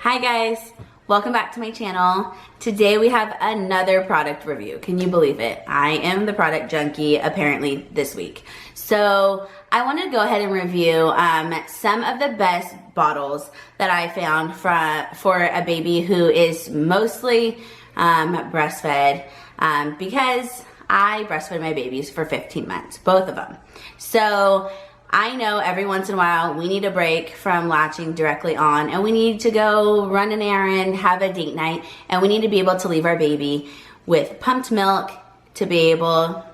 Hi guys, welcome back to my channel. Today we have another product review. Can you believe it? I am the product junkie apparently this week. So I wanted to go ahead and review some of the best bottles that I found for a baby who is mostly breastfed because I breastfed my babies for 15 months, both of them. So I know every once in a while we need a break from latching directly on and we need to go run an errand, have a date night, and we need to be able to leave our baby with pumped milk to be able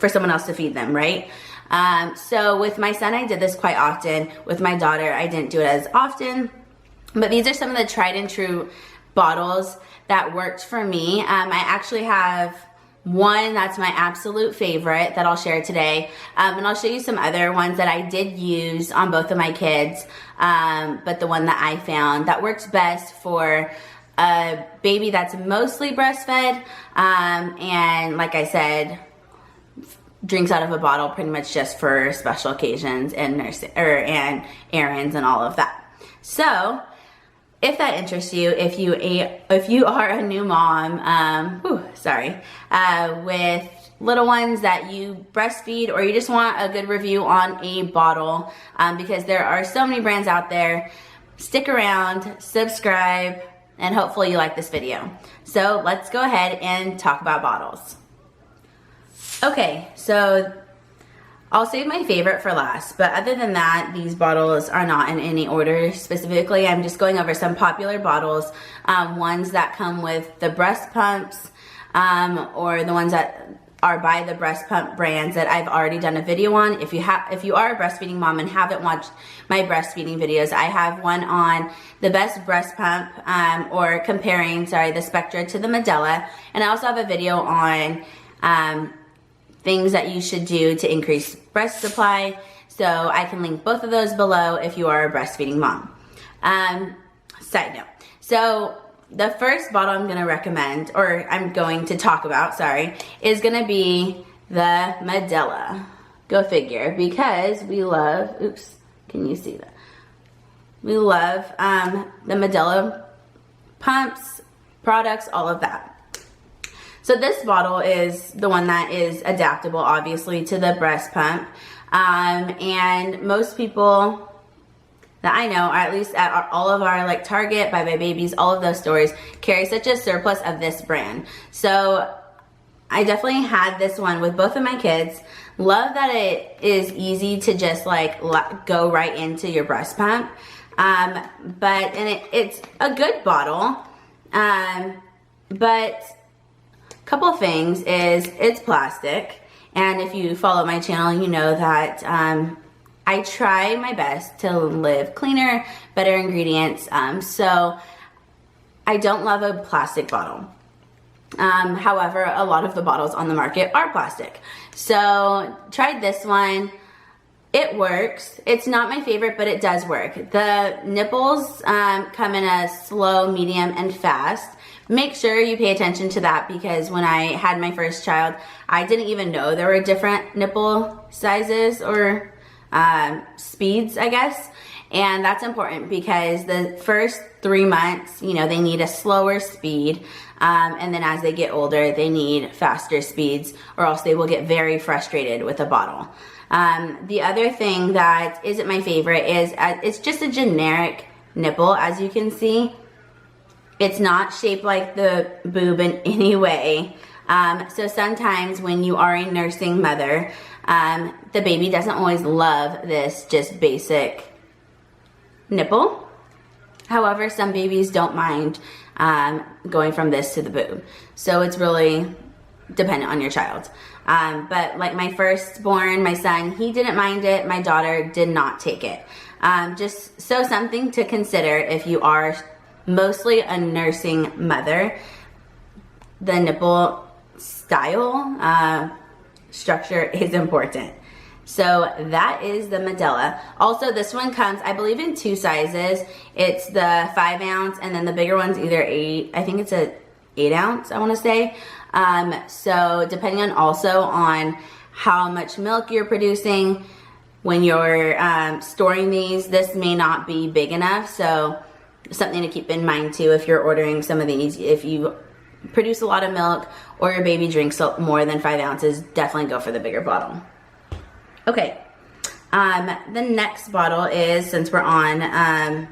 for someone else to feed them, right? So with my son, I did this quite often. With my daughter, I didn't do it as often. But these are some of the tried and true bottles that worked for me. I actually have one that's my absolute favorite that I'll share today. And I'll show you some other ones that I did use on both of my kids. But the one that I found that works best for a baby that's mostly breastfed. And like I said, drinks out of a bottle pretty much just for special occasions and and errands and all of that. So if that interests you, if you are a new mom, with little ones that you breastfeed, or you just want a good review on a bottle, because there are so many brands out there, stick around, subscribe, and hopefully you like this video. So let's go ahead and talk about bottles. Okay, so I'll save my favorite for last, but other than that, these bottles are not in any order specifically. I'm just going over some popular bottles, ones that come with the breast pumps, or the ones that are by the breast pump brands that I've already done a video on. If you are a breastfeeding mom and haven't watched my breastfeeding videos, I have one on the best breast pump, or comparing, the Spectra to the Medela, and I also have a video on things that you should do to increase breast supply. So I can link both of those below if you are a breastfeeding mom. Side note. So the first bottle I'm going to recommend, or I'm going to talk about, is going to be the Medela. Go figure, because we love, oops, can you see that? We love the Medela pumps, products, all of that. So this bottle is the one that is adaptable, obviously, to the breast pump. And most people that I know, or at least at all of our like Target, Buy Babies, all of those stores, carry such a surplus of this brand. So I definitely had this one with both of my kids. Love that it is easy to just like go right into your breast pump. It's a good bottle. But couple things is it's plastic, and if you follow my channel, you know that I try my best to live cleaner, better ingredients, so I don't love a plastic bottle. However, a lot of the bottles on the market are plastic. So tried this one. It works. It's not my favorite, but it does work. The nipples come in a slow, medium, and fast. Make sure you pay attention to that, because when I had my first child, I didn't even know there were different nipple sizes or speeds, I guess. And that's important, because the first 3 months, they need a slower speed. And then as they get older, they need faster speeds, or else they will get very frustrated with a bottle. The other thing that isn't my favorite is it's just a generic nipple, as you can see. It's not shaped like the boob in any way. So sometimes when you are a nursing mother, the baby doesn't always love this just basic nipple. However, some babies don't mind going from this to the boob. So it's really dependent on your child. But like my firstborn, my son, he didn't mind it. My daughter did not take it. Just so something to consider if you are mostly a nursing mother. The nipple style structure is important. So that is the Medela. Also, this one comes, I believe, in 2 sizes. It's the 5 ounce, and then the bigger one's either 8, I think it's a 8 ounce, I want to say. So depending on how much milk you're producing when you're storing these, this may not be big enough. So something to keep in mind too if you're ordering some of these. If you produce a lot of milk or your baby drinks more than 5 ounces, definitely go for the bigger bottle. Okay, the next bottle is, since we're on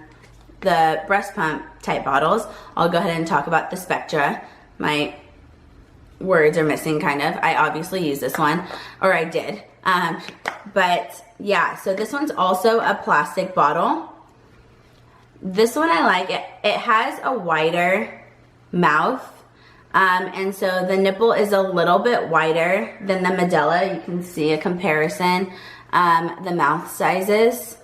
the breast pump type bottles, I'll go ahead and talk about the Spectra. My words are missing kind of. I obviously use this one, or I did. But yeah, so this one's also a plastic bottle. This one I like. It has a wider mouth. And so the nipple is a little bit wider than the Medela. You can see a comparison, the mouth sizes.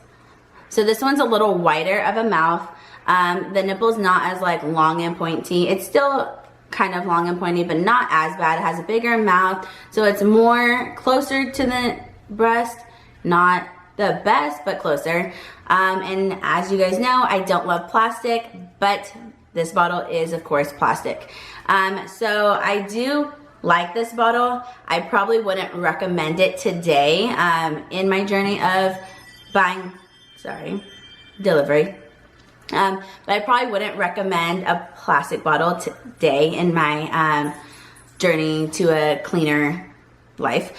So this one's a little wider of a mouth. The nipple's not as like long and pointy. It's still kind of long and pointy, but not as bad. It has a bigger mouth, so it's more closer to the breast. Not the best, but closer. And as you guys know, I don't love plastic, but this bottle is of course plastic. So I do like this bottle. I probably wouldn't recommend it today in my journey of buying, delivery. But I probably wouldn't recommend a plastic bottle today in my journey to a cleaner life.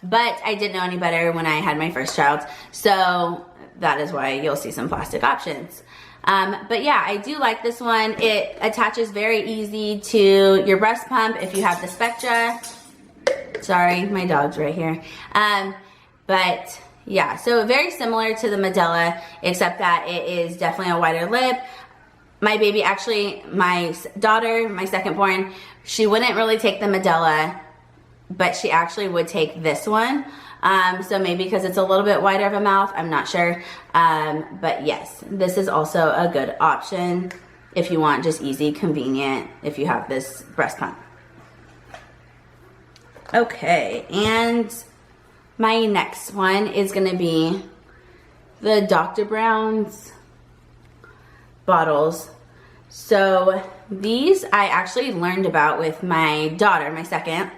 But I didn't know any better when I had my first child. So that is why you'll see some plastic options. But yeah, I do like this one. It attaches very easy to your breast pump if you have the Spectra. Sorry, my dog's right here. But yeah, so very similar to the Medela, except that it is definitely a wider lip. My baby, actually, my daughter, my second born, she wouldn't really take the Medela, but she actually would take this one. So maybe because it's a little bit wider of a mouth, I'm not sure. But yes, this is also a good option if you want just easy, convenient, if you have this breast pump. Okay, and my next one is going to be the Dr. Brown's bottles. So these I actually learned about with my daughter, my second.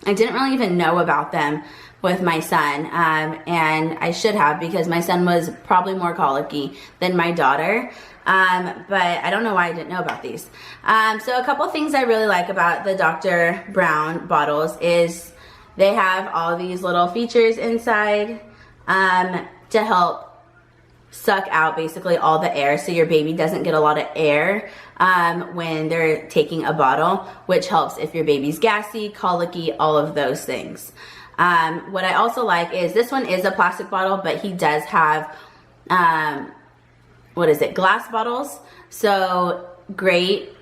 I didn't really even know about them with my son, and I should have, because my son was probably more colicky than my daughter, but I don't know why I didn't know about these. So a couple things I really like about the Dr. Brown bottles is they have all these little features inside to help suck out basically all the air, so your baby doesn't get a lot of air when they're taking a bottle, which helps if your baby's gassy, colicky, all of those things. What I also like is this one is a plastic bottle, but he does have glass bottles. So great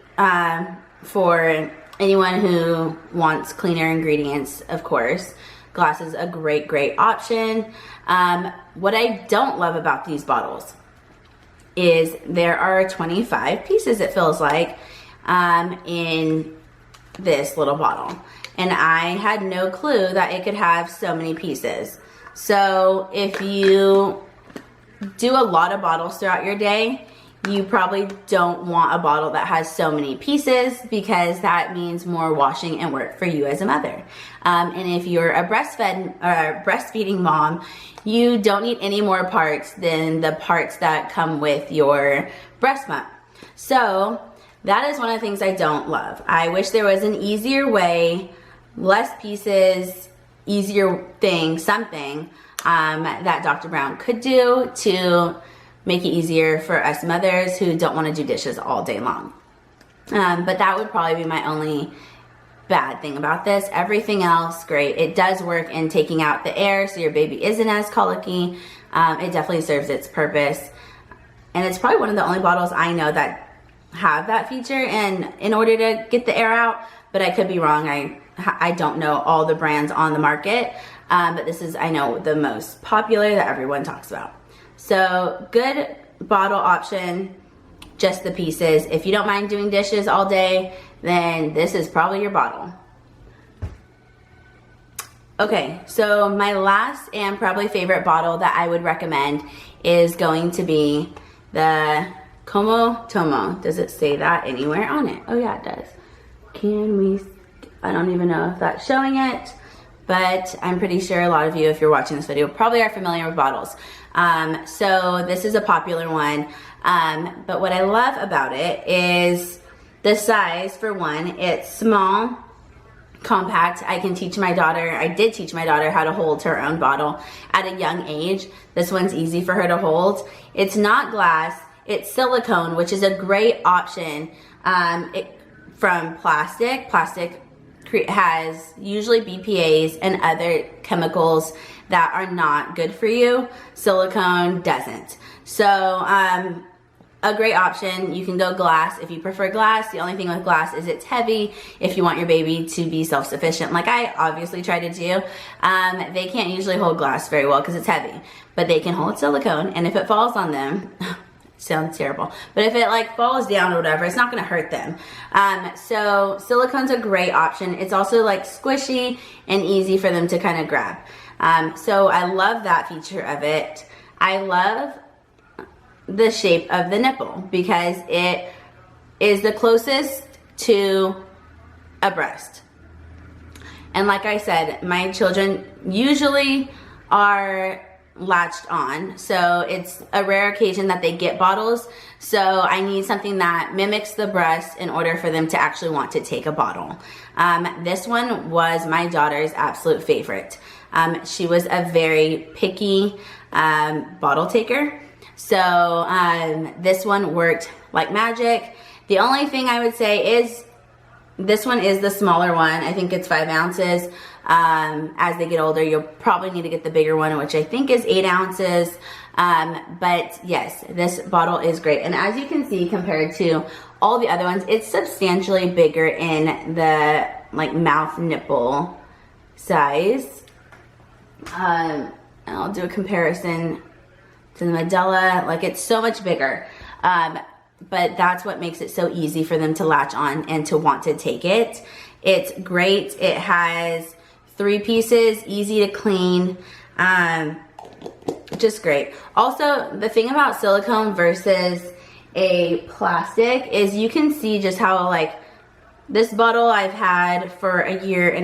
for anyone who wants cleaner ingredients, of course. Glass is a great option. What I don't love about these bottles is there are 25 pieces, it feels like, in this little bottle. And I had no clue that it could have so many pieces. So if you do a lot of bottles throughout your day, you probably don't want a bottle that has so many pieces, because that means more washing and work for you as a mother. And if you're a breastfeeding mom, you don't need any more parts than the parts that come with your breast pump. So that is one of the things I don't love. I wish there was an easier way, less pieces, easier thing, something that Dr. Brown could do to make it easier for us mothers who don't want to do dishes all day long. But that would probably be my only bad thing about this. Everything else, great. It does work in taking out the air so your baby isn't as colicky. It definitely serves its purpose. And it's probably one of the only bottles I know that have that feature, and in order to get the air out, but I could be wrong. I don't know all the brands on the market, but this is, I know, the most popular that everyone talks about. So good bottle option, just the pieces. If you don't mind doing dishes all day, then this is probably your bottle. Okay, so my last and probably favorite bottle that I would recommend is going to be the tomo. Does it say that anywhere on it? Oh yeah, it does. I don't even know if that's showing it, but I'm pretty sure a lot of you, if you're watching this video, probably are familiar with bottles. So this is a popular one, but what I love about it is the size. For one, it's small, compact. I can teach my daughter, I did teach my daughter how to hold her own bottle at a young age. This one's easy for her to hold. It's not glass, it's silicone, which is a great option from plastic. Plastic has usually BPAs and other chemicals that are not good for you. Silicone doesn't. So a great option. You can go glass if you prefer glass. The only thing with glass is it's heavy if you want your baby to be self-sufficient, like I obviously try to do. They can't usually hold glass very well because it's heavy, but they can hold silicone, and if it falls on them, sounds terrible, but if it like falls down or whatever, it's not going to hurt them. So silicone's a great option. It's also like squishy and easy for them to kind of grab. So I love that feature of it. I love the shape of the nipple because it is the closest to a breast. And like I said, my children usually are latched on, so it's a rare occasion that they get bottles, so I need something that mimics the breast in order for them to actually want to take a bottle. This one was my daughter's absolute favorite. She was a very picky bottle taker, so this one worked like magic. The only thing I would say is this one is the smaller one. I think it's 5 ounces. As they get older, you'll probably need to get the bigger one, which I think is 8 ounces. But yes, this bottle is great. And as you can see, compared to all the other ones, it's substantially bigger in the like mouth nipple size. I'll do a comparison to the Medela. Like, it's so much bigger. But that's what makes it so easy for them to latch on and to want to take it. It's great. It has 3 pieces, easy to clean, just great. Also, the thing about silicone versus a plastic is you can see just how, like, this bottle I've had for a 1.5 years,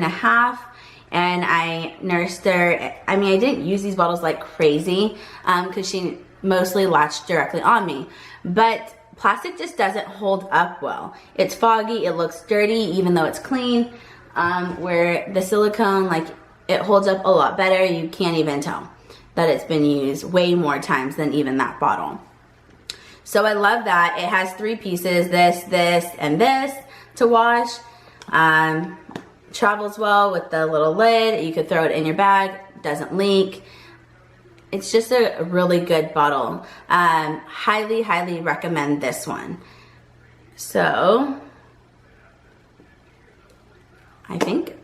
and I nursed her. I mean, I didn't use these bottles like crazy because she mostly latched directly on me, but plastic just doesn't hold up well. It's foggy, it looks dirty even though it's clean, where the silicone, like, it holds up a lot better. You can't even tell that it's been used way more times than even that bottle. So I love that. It has 3 pieces, this, and this to wash. Travels well with the little lid. You could throw it in your bag, doesn't leak. It's just a really good bottle. Highly, highly recommend this one. So, I think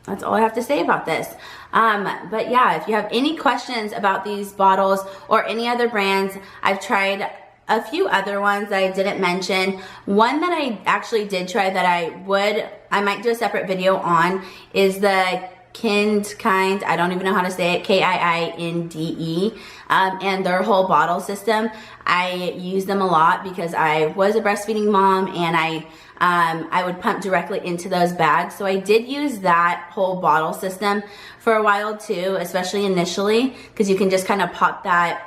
that's all I have to say about this. But yeah, if you have any questions about these bottles or any other brands, I've tried a few other ones that I didn't mention. One that I actually did try that I might do a separate video on is the Kind, I don't even know how to say it, K-I-I-N-D-E, and their whole bottle system. I use them a lot because I was a breastfeeding mom, and I would pump directly into those bags. So I did use that whole bottle system for a while too, especially initially, because you can just kind of pop that,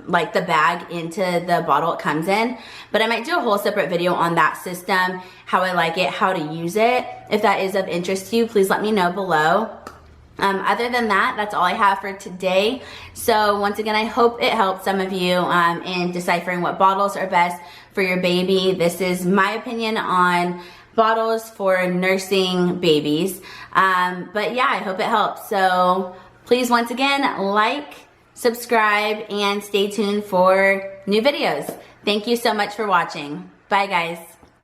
like, the bag into the bottle it comes in. But I might do a whole separate video on that system, how I like it, how to use it. If that is of interest to you, please let me know below. Other than that, that's all I have for today. So once again, I hope it helped some of you in deciphering what bottles are best for your baby. This is my opinion on bottles for nursing babies. But yeah, I hope it helps. So please, once again, like, subscribe, and stay tuned for new videos. Thank you so much for watching. Bye, guys.